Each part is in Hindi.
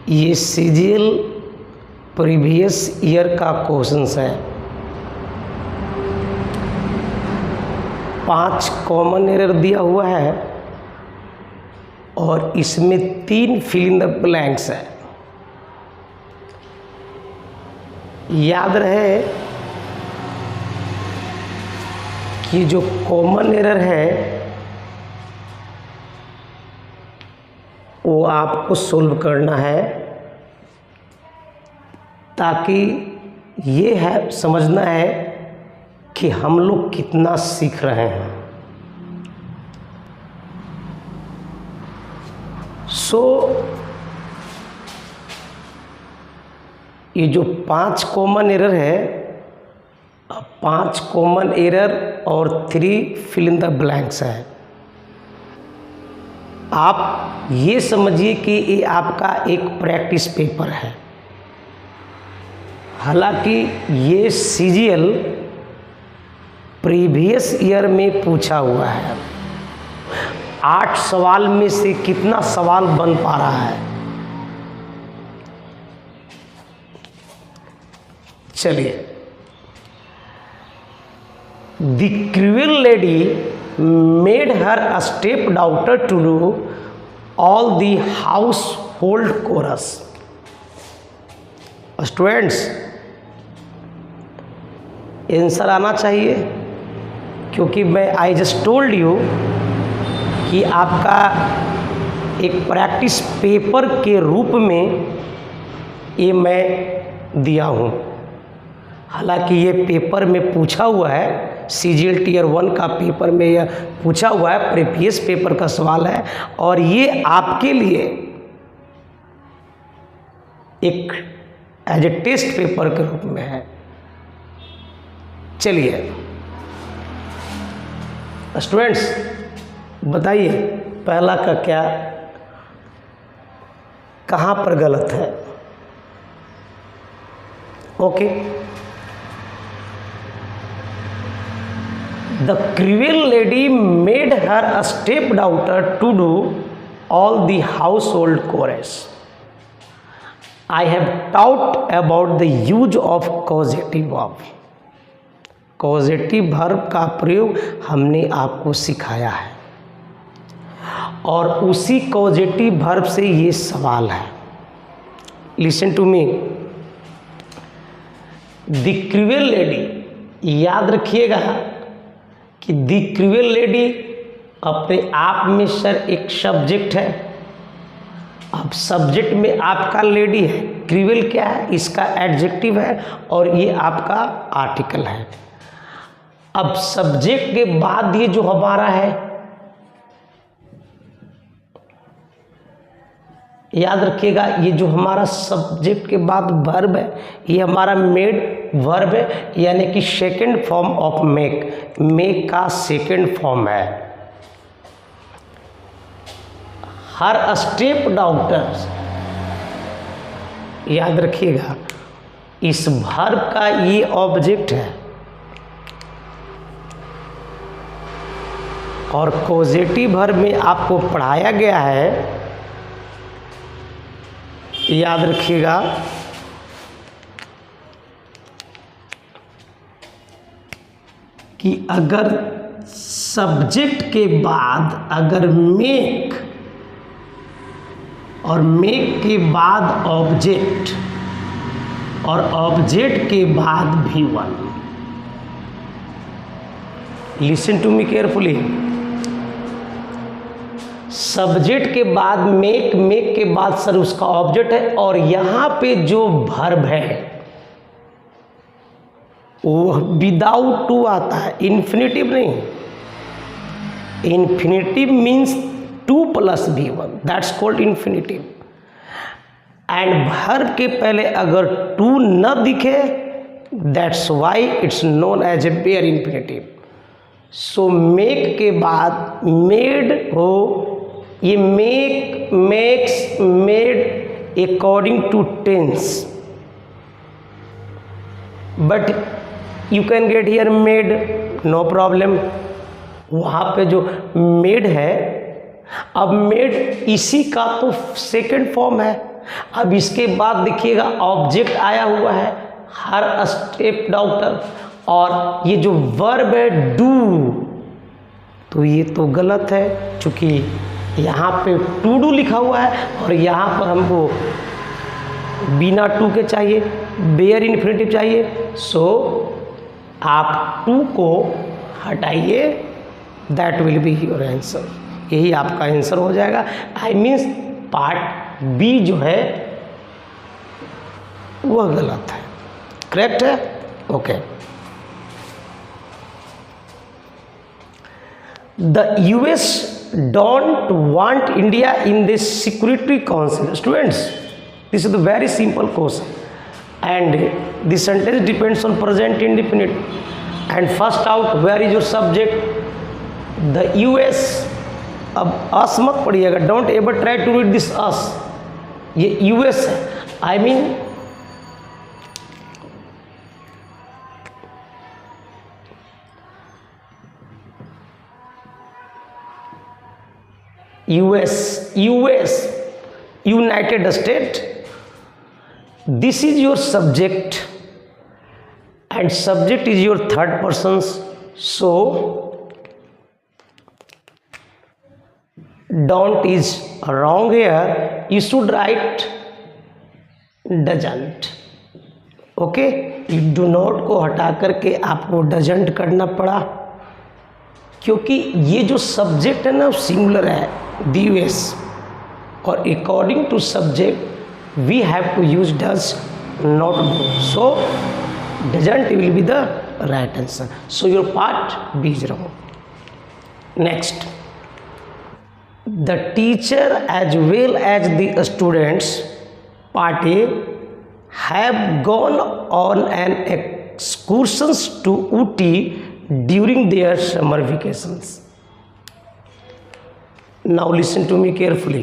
ये सीजीएल प्रीवियस ईयर का क्वेश्चंस है। 5 कॉमन एरर दिया हुआ है और इसमें 3 फिल इन द ब्लैंक्स है। याद रहे कि जो कॉमन एरर है वो आपको सोल्व करना है, ताकि ये है समझना है कि हम लोग कितना सीख रहे हैं। ये जो 5 कॉमन एरर है, 5 कॉमन एरर और 3 फिल इन द ब्लैंक्स है। आप ये समझिए कि ये आपका एक प्रैक्टिस पेपर है। हालांकि ये सीजीएल प्रीवियस ईयर में पूछा हुआ है। 8 सवाल में से कितना सवाल बन पा रहा है? चलिए, the cruel lady made her a step daughter to do all the household chores. Students, answer आना चाहिए, क्योंकि मैं आई जस्ट टोल्ड यू कि आपका एक प्रैक्टिस पेपर के रूप में ये मैं दिया हूँ। हालांकि ये पेपर में पूछा हुआ है, सीजीएल टीयर 1 का पेपर में यह पूछा हुआ है, प्रीवियस पेपर का सवाल है और ये आपके लिए एक एज ए टेस्ट पेपर के रूप में है। चलिए स्टूडेंट्स, बताइए पहला का क्या, कहाँ पर गलत है? Okay, The cruel lady made her a stepdaughter to do all the household chores. I have taught about the use of causative verb. Causative verb का प्रयोग हमने आपको सिखाया है और उसी causative verb से ये सवाल है। Listen to me. The cruel lady, याद रखिएगा कि दी क्रूएल लेडी अपने आप में सर एक सब्जेक्ट है। अब सब्जेक्ट में आपका लेडी है, क्रूएल क्या है? इसका एडजेक्टिव है और ये आपका आर्टिकल है। अब सब्जेक्ट के बाद ये जो हमारा है, याद रखिएगा, ये जो हमारा सब्जेक्ट के बाद वर्ब है, ये हमारा मेड वर्ब है, यानी कि second form of make. Make का सेकंड फॉर्म है। हर स्टेप डॉक्टर, याद रखिएगा, इस वर्ब का ये ऑब्जेक्ट है और कॉजेटिव वर्ब में आपको पढ़ाया गया है, याद रखिएगा, कि अगर सब्जेक्ट के बाद अगर मेक और मेक के बाद ऑब्जेक्ट और ऑब्जेक्ट के बाद भी one. Listen to me carefully. Subject के बाद मेक, मेक के बाद सर उसका ऑब्जेक्ट है और यहाँ पे जो वर्ब है वो विदाउट टू आता है, इन्फिनेटिव नहीं। Infinitive means 2 + V1, that's called infinitive. And verb के पहले अगर 2 न दिखे, that's why it's known as a bare infinitive. So make के बाद मेड हो, ये make, makes, made according to tense, but you can get here made, no problem. वहाँ पे जो मेड है, अब मेड इसी का तो सेकंड फॉर्म है, अब इसके बाद देखिएगा ऑब्जेक्ट आया हुआ है हर स्टेप डॉक्टर, और ये जो वर्ब है डू, तो ये तो गलत है क्योंकि यहाँ पे टू डू लिखा हुआ है और यहाँ पर हमको बिना टू के चाहिए, बेयर इन्फिनेटिव चाहिए। सो आप टू को हटाइए, that will be your answer, यही आपका आंसर हो जाएगा। आई मीन्स पार्ट बी जो है वह गलत है, करेक्ट है, okay. The US don't want India in this Security Council. Students, this is a very simple question, and the sentence depends on present indefinite. And first out, where is your subject? The US. अब us मत पढ़िएगा, don't ever try to read this us, ये US है, I mean US, United States. This is your subject and subject is your third persons, so don't is wrong here, you should write doesn't, okay। you do not को हटा करके आपको doesn't करना पड़ा क्योंकि ये जो सब्जेक्ट है ना सिंगुलर है, the US, और according to subject we have to use does not do, so doesn't will be the right answer, so your part B is wrong. Next, the teacher as well as the students part A have gone on an excursions to Ooty during their summer vacations. Now listen to me carefully.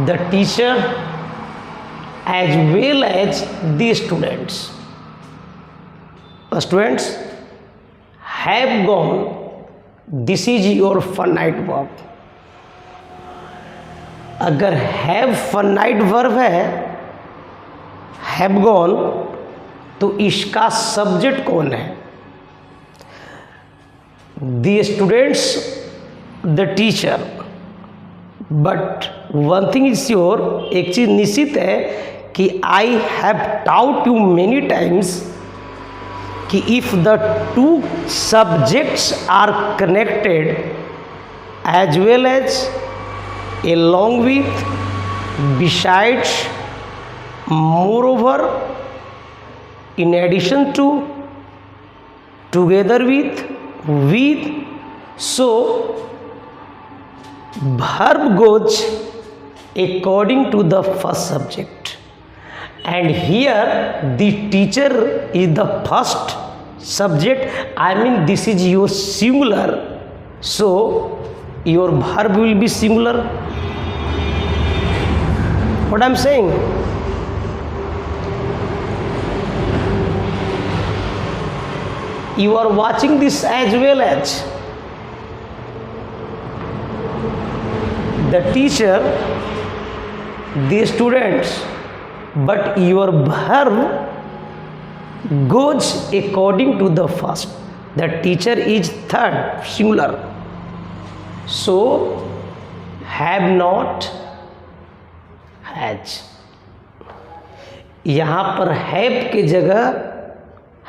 The teacher as well as the students have gone. This is your finite verb. अगर have finite verb है, have gone, तो इसका सब्जेक्ट कौन है? The students, the teacher, but one thing is sure, एक चीज़ निश्चित है कि I have taught you many times कि if the two subjects are connected as well as along with, besides, moreover, in addition to, together with, so verb goes according to the first subject, and here the teacher is the first subject, I mean this is your singular, so your verb will be singular. What I'm saying? You are watching this as well as the teacher, the students, but your verb goes according to the first. The teacher is third, singular. So have not, has. यहाँ पर have के जगह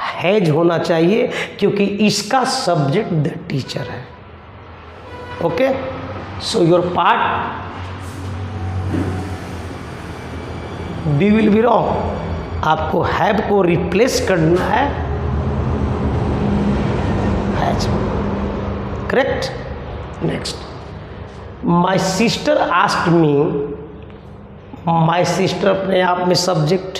हैज होना चाहिए क्योंकि इसका सब्जेक्ट द टीचर है, okay. So your part B will be wrong, आपको हैव को रिप्लेस करना है has, correct. Next, my sister asked me, my sister अपने आप में subject,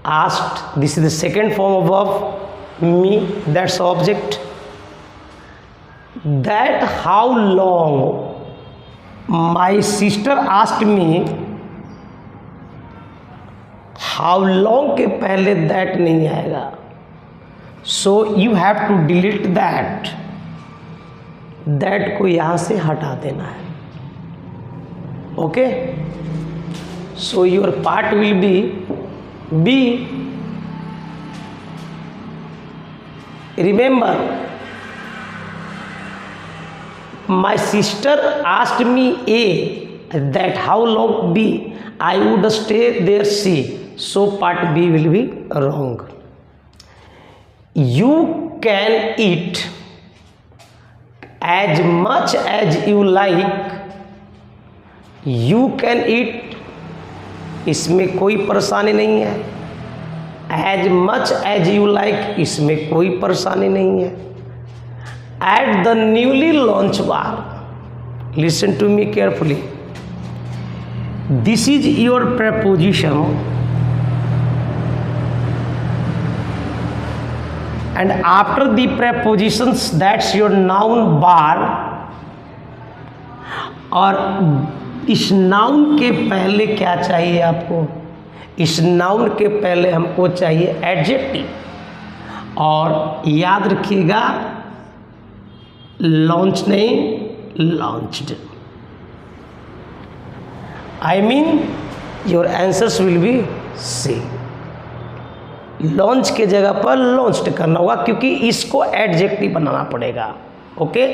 asked, this is the second form of verb, me, that's object, that how long, my sister asked me, how long के पहले that नहीं आएगा, so you have to delete that, that को यहाँ से हटा देना है, Okay, so your part will be B. Remember, my sister asked me A, that how long B, I would stay there C, so part B will be wrong. You can eat as much as you like. You can eat, इसमें कोई परेशानी नहीं है. As much as you like, इसमें कोई परेशानी नहीं है. At the newly launched bar, listen to me carefully. This is your preposition, and after the prepositions, that's your noun bar. और इस नाउन के पहले क्या चाहिए आपको? इस नाउन के पहले हमको चाहिए एडजेक्टिव. और याद रखिएगा, लॉन्च नहीं, launched. I mean your answers will be C. Launch के जगह पर लॉन्च्ड करना होगा, क्योंकि इसको एडजेक्टिव बनाना पड़ेगा. Okay,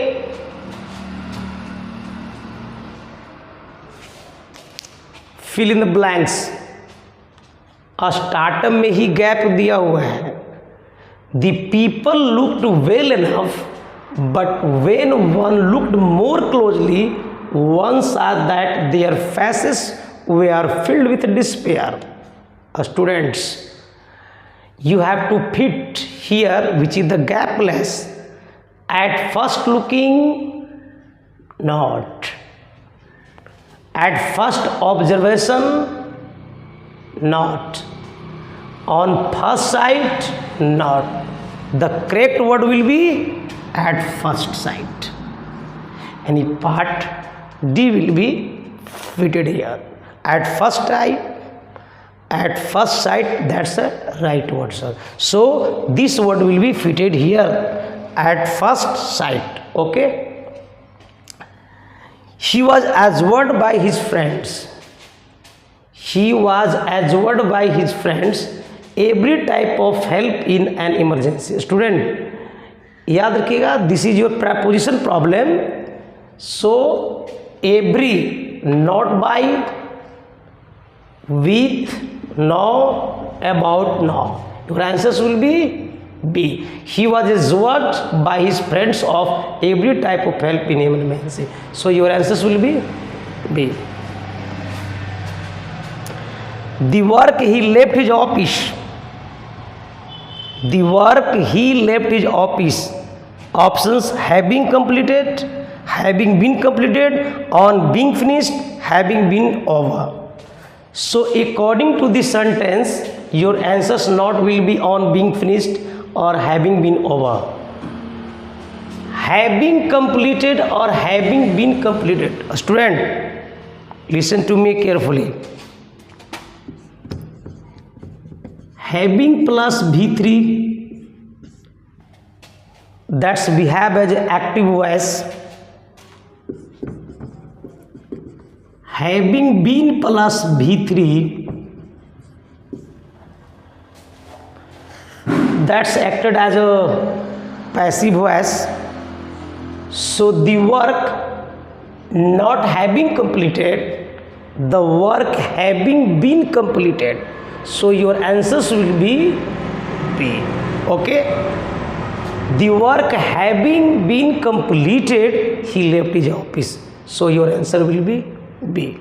fill in the blanks. Startup में ही गैप दिया हुआ है. The people looked well enough, but when one looked more closely, one saw that their faces were filled with despair. Students, you have to fit here, which is the gapless. At first looking, not. At first observation, not. On first sight, not. The correct word will be at first sight. Any part D will be fitted here. At first sight, that's a right word, sir. So this word will be fitted here, at first sight. Okay. He was assured by his friends. He was assured by his friends every type of help in an emergency. Student, याद रखिएगा, this is your preposition problem. So every, not by, with, no, about, no. Your answers will be B. He was assured by his friends of every type of help in emergency. So your answers will be B. The work he left his office. The work he left his office. Options: having completed, having been completed, on being finished, having been over. So according to this sentence, your answers not will be on being finished or having been over. Having completed or having been completed. Student, listen to me carefully. Having plus V3, that's we have as active voice. Having been plus V3, that's acted as a passive voice. So the work not having completed, the work having been completed. So your answers will be B. Okay. The work having been completed, he left his office. So your answer will be B.